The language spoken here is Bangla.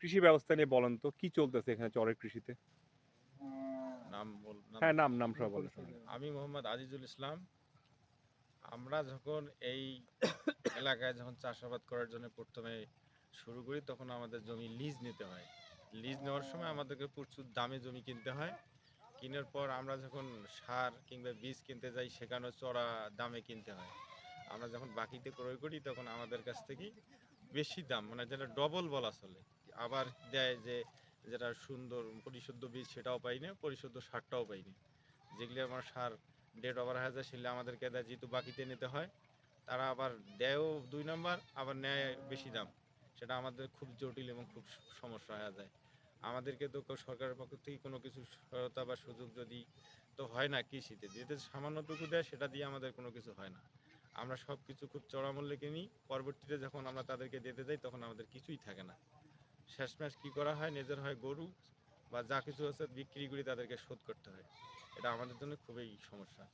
কৃষি ব্যবস্থা নিয়ে বলেন তো কি চলতেছে এখানে চরের কৃষিতে? নাম হ্যাঁ, বলতে নাম হবে। সহ বলেন সমস্যা নেই। আমি মোহাম্মদ আজিজুল ইসলাম। আমরা যখন এই এলাকায় যখন চাষাবাদ করার জন্য প্রথমে শুরু করি তখন আমাদের জমি লিজ নিতে হয়। লিজ নেওয়ার সময় আমাদেরকে প্রচুর দামে জমি কিনতে হয়। কেনার পর আমরা যখন সার কিংবা বীজ কিনতে যাই সেখানেও চড়া দামে কিনতে হয়। আমরা যখন বাকিতে ক্রয় করি তখন আমাদের কাছ থেকে বেশি দাম মানে যেটা ডবল বলা চলে। আবার দেয় যে যেটা সুন্দর পরিশুদ্ধ বীজ সেটাও পাই না, পরিশুদ্ধ সারটাও পাই না। যেগুলি আমার সার ডেট ওভার হয়ে যায় সেগুলো আমাদেরকে দেয় যেহেতু বাকিতে নিতে হয়। তারা আবার দেয়ও ২ নাম্বার আবার নেয় বেশি দাম। সেটা আমাদের খুব জটিল এবং খুব সমস্যা হয়ে যায়। আমাদেরকে তো সরকারের পক্ষ থেকে কোনো কিছু সহায়তা বা সুযোগ যদি তো হয় না কৃষিতে। যেটা সামান্যটুকু দেয় সেটা দিয়ে আমাদের কোনো কিছু হয় না। আমরা সব কিছু খুব চড়া মূল্যে কিনি। পরবর্তীতে যখন আমরা তাদেরকে দিতে যাই তখন আমাদের কিছুই থাকে না। শেষমেশ কী করা হয় নিজের হয় গরু বা যা কিছু আছে বিক্রি করে তাদেরকে শোধ করতে হয়। এটা আমাদের জন্য খুবই সমস্যা।